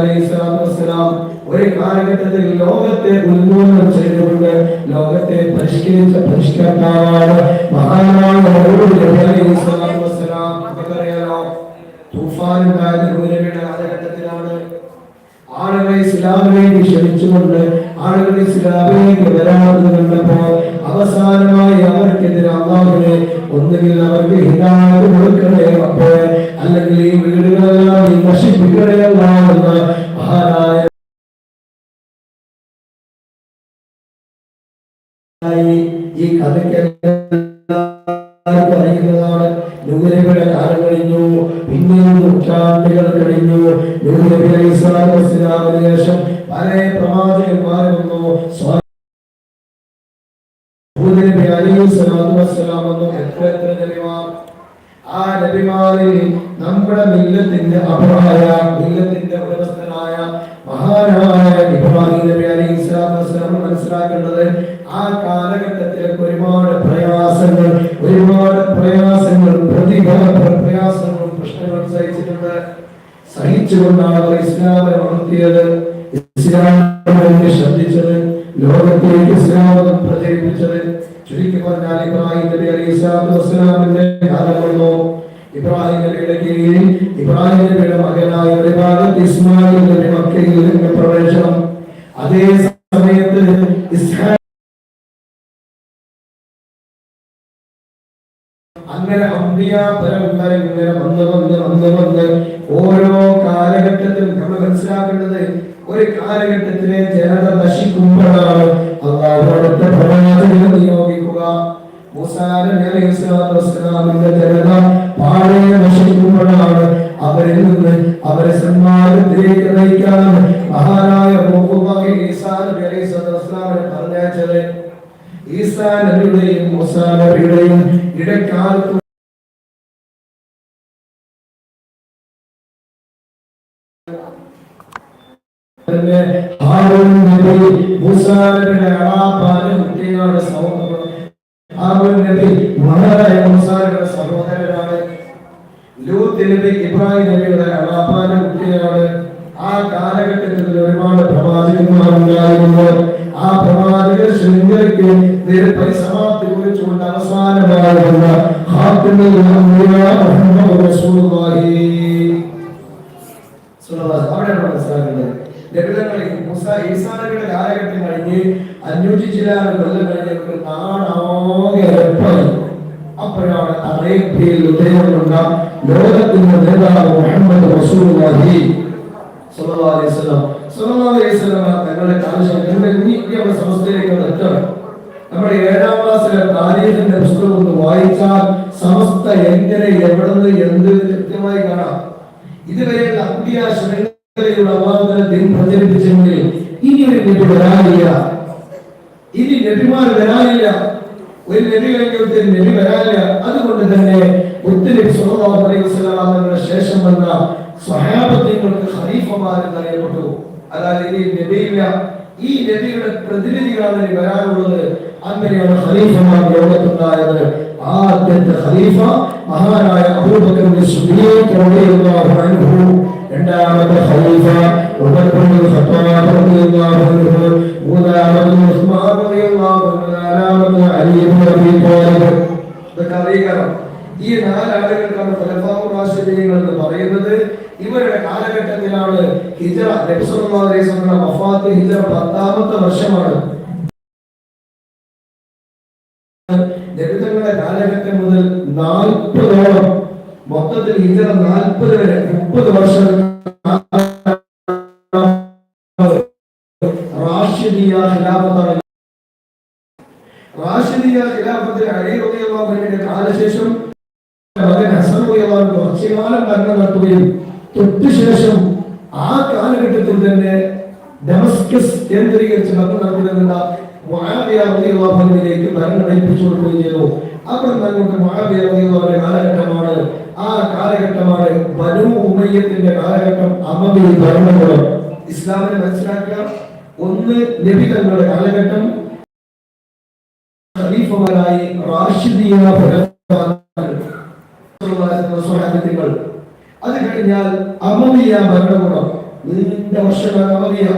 അലൈഹിസ്സലാം ഒരു കാലഘട്ടത്തിൽ ലോകത്തെ ഉന്മൂലനം ചെയ്തുകൊണ്ട് ലോകത്തെ പരിഷ്കരിച്ച പരിഷ്കർത്താവാണ് മഹാനായ നബി അലൈഹിസ്സലാം. നമുക്കറിയാലോ, തൂഫാൻ ഉണ്ടായ നബിയുടെ കാലഘട്ടത്തിലാണ് ആളുകളെ ഇസ്ലാമിലേക്ക് ക്ഷണിച്ചുകൊണ്ട് ആളുകൾ ഇസ്ലാമിലേക്ക് വരാമെന്ന് കണ്ടപ്പോൾ അവസാനമായി അവർക്കെതിരെ അല്ലാഹുവേ ഒന്നുകിൽ അവർക്ക് ഹിദായത്ത് കൊടുക്കണേ റബ്ബേ, അല്ലെങ്കിൽ ഈ വീടുകളെല്ലാം നീ നശിപ്പിക്കണേ അല്ലാഹ് എന്ന് മഹാനായ ഈ കഥയ്ക്ക് പറയുന്നതാണ്. നൂഹുനബിയുടെ കാലം കഴിഞ്ഞു, പിന്നെയും നൂറ്റാണ്ടുകൾ കഴിഞ്ഞു. നൂഹ് നബി അലൈഹിസ്സലാത്തു വസ്സലാമിന് ശേഷം പല പ്രവാചകന്മാർ വന്നു. ഹൂദ് നബി അലൈഹിസ്സലാത്തു വസ്സലാം വന്നു. എത്ര നബിമാർ! ആ നബിമാരിൽ നമ്മുടെ മില്ലത്തിന്റെ അബറായ മില്ലത്തിന്റെ ഉടമസ്ഥനായ മഹാനായ ഇബ്രാഹിം നബി അലൈഹിസ്സലാത്തു വസ്സലാം മനസ്സിലാക്കേണ്ടത് ആ കാലഘട്ടത്തിലേക്ക് ഒരുപാട് പ്രയാസങ്ങൾ പ്രയാസങ്ങളും പ്രശ്നങ്ങളും സഹിച്ചിട്ടുണ്ട്. സഹിച്ചുകൊണ്ടാണ് അവർ ഇസ്ലാമിനെ വളർത്തിയത്, ഇസ്ലാമിനെ ശ്രദ്ധിച്ചത്, ലോകത്തേക്ക് ഇസ്ലാമിനെ പ്രചരിപ്പിച്ചത്. ചുരുക്കി പറഞ്ഞാൽ ഇബ്രാഹിം നബി അലൈഹിസ്സലാത്തു വസ്സലാമിന്റെ കാലം വന്നു. ഇബ്രാഹിം നബിയുടെ കീഴിൽ ഇബ്രാഹിം നബിയുടെ മകനായ ഒരു ഭാഗത്ത് ഇസ്മായിൽ നബി മക്കയിലേക്ക് പ്രവേശനം. അതേ സമയത്ത് അങ്ങനെ അമ്പിയ പരമ്പര ഇങ്ങനെ വന്ന് ഓരോ കാലഘട്ടത്തിലും നമ്മൾ മനസ്സിലാക്കേണ്ടത്, ഒരു കാലഘട്ടത്തിലെ ജനത നശിക്കുമ്പോഴാണ് അല്ലാഹു അടുത്ത പ്രവാചകനെ നിയോഗിക്കുക. മൂസാ നബി അലൈഹിസ്സലാത്തു വസ്സലാമിന്റെ ജനത പാടെ നശിക്കുമ്പോഴാണ് അവരിൽ നിന്ന് അവരെ സന്മാർഗത്തിലേക്ക് നയിക്കാൻ മഹാനായ ഈസാ നബി അലൈഹിസ്സലാത്തു വസ്സലാമിനെ പറഞ്ഞയച്ചത്. ഈസാ നബിയുടെയും മൂസാ നബിയുടെയും ഇടക്കാലത്ത് ഹാറൂൻ നബി മൂസാ നബിയുടെ അറാഫാന്റെ കുട്ടിയുടെ സഹോദരൻ. ഹാറൂൻ നബി മഹാനായ മൂസായുടെ സഹോദരനാണ്. ലൂത്ത് നബി ഇബ്രാഹിം നബിയുടെ അറാഫാന്റെ കുട്ടിയാണ്. ആ കാലഘട്ടത്തിൽ ഒരുപാട് പ്രവാചകന്മാരുണ്ടായിരുന്നു. ആ പ്രവാചക ശൃംഖലയ്ക്ക് പരിസമാപ്തി കുറിച്ചുകൊണ്ട് അവസാനമായിരുന്ന ഖാതിമുൽ അംബിയാ മുഹമ്മദ് റസൂലുള്ളാഹി സ്വല്ലല്ലാഹു അലൈഹി വസല്ലം നബിതങ്ങളെ മൂസാ ഈസാ നബിയുടെ കാലഘട്ടം കഴിഞ്ഞ് 500 ചില്ലാനം കൊല്ലം കഴിഞ്ഞപ്പോൾ നാടാകെ എരപ്പായി. അപ്പോഴാണ് അറേബ്യയിൽ ഉദയം കൊണ്ട ലോകത്തിന്റെ നേതാവ് മുഹമ്മദ് റസൂലുള്ളാഹി സ്വല്ലല്ലാഹു അലൈഹി വസല്ലം തങ്ങളുടെ കാലശേഷം സമസ്തയിലേക്ക് എത്തണം. നമ്മുടെ 7ാം ക്ലാസ്സിലെ താരീഖിന്റെ പുസ്തകം ഒന്ന് വായിച്ചാൽ സമസ്ത എങ്ങനെ എവിടുന്ന് എന്ത് കൃത്യമായി കാണാം. ഇതുവരെയുള്ള അമ്പിയ ശൃംഖലയുടെ അവാന്തരത്തിൽ പ്രചരിപ്പിച്ചെങ്കിൽ ഇനി ഒരു നബി വരാനില്ല, ഇനി നബിമാർ വരാനില്ല, ഒരു നബി കഴിഞ്ഞ നബി വരാനില്ല. അതുകൊണ്ട് തന്നെ മുത്തുനബി സ്വല്ലല്ലാഹു അലൈഹി വസല്ലം ശേഷം വന്ന സ്വഹാബത്തുകൾക്ക് ഖലീഫമാർ എന്നറിയപ്പെട്ടു. അതായത് ഇനി നബിയില്ല, ഈ നബിയുടെ പ്രതിനിധികളാണ് വരാനുള്ളത്. അങ്ങനെയാണ് ഖലീഫമാർ ലോകത്തുണ്ടായത്. ആദ്യത്തെ ഖലീഫ മഹാനായ അബൂബക്കർ സിദ്ദീഖ് റളിയല്ലാഹു അൻഹു, രണ്ടാമത്തെ ഖലീഫ ഉമർ ഇബ്നുൽ ഖത്താബ് റളിയല്ലാഹു അൻഹു, മൂന്നാമത്തെ ഉസ്മാൻ റളിയല്ലാഹു അൻഹു, നാലാമത്തെ അലി ഇബ്നു അബീ ത്വാലിബ്. ഇതൊക്കെ ഈ 4 ആളുകൾക്കാണ് ഖുലഫാഉർ റാഷിദീൻ എന്ന് പറയുന്നത്. ഇവരുടെ കാലഘട്ടത്തിലാണ് ഹിജ്റ, നബി സല്ലല്ലാഹു അലൈഹി വസല്ലം വഫാത്ത് ഹിജ്റ 10ാമത്തെ വർഷമാണ്. നബിതങ്ങളുടെ കാലഘട്ടം മുതൽ 40ഓളം, മൊത്തത്തിൽ ഹിജ്റ 40 വരെ 30 വർഷം റാഷിദിയ ഖിലാഫത്താണ്. റാഷിദിയ ഖിലാഫത്തിൽ അലി റളിയല്ലാഹു അൻഹുവിന്റെ കാലശേഷം മകൻ ഹസൻ റളിയല്ലാഹു അൻഹു കുറച്ചു കാലം ഭരണം നടത്തുകയും തൊട്ടുശേഷം ആ കാലഘട്ടത്തിൽ തന്നെ ഡമസ്കസ് കേന്ദ്രീകരിച്ച് ഭരണം നടത്തുന്ന മുആവിയ റളിയല്ലാഹു അൻഹുവിലേക്ക് ഭരണം ഏൽപ്പിച്ചു കൊടുക്കുകയും ചെയ്തു. അപ്പോൾ നമുക്ക് മുആവിയ റളിയല്ലാഹു അൻഹുവിന്റെ കാലഘട്ടമാണ്. ആ കാലഘട്ടമാണ് ബനൂ ഉമയ്യത്തിന്റെ കാലഘട്ടം, അമവി ഭരണകൂടം. ഇസ്ലാമിനെ മനസ്സിലാക്കുക, ഒന്ന് നബി തങ്ങളുടെ കാലഘട്ടം, ഖലീഫമാരായി റാഷിദിയ സ്വഹാബികൾ. അത് കഴിഞ്ഞാൽ അമവിയ ഭരണകൂടം, നീണ്ട വർഷങ്ങൾ നമുക്കറിയാം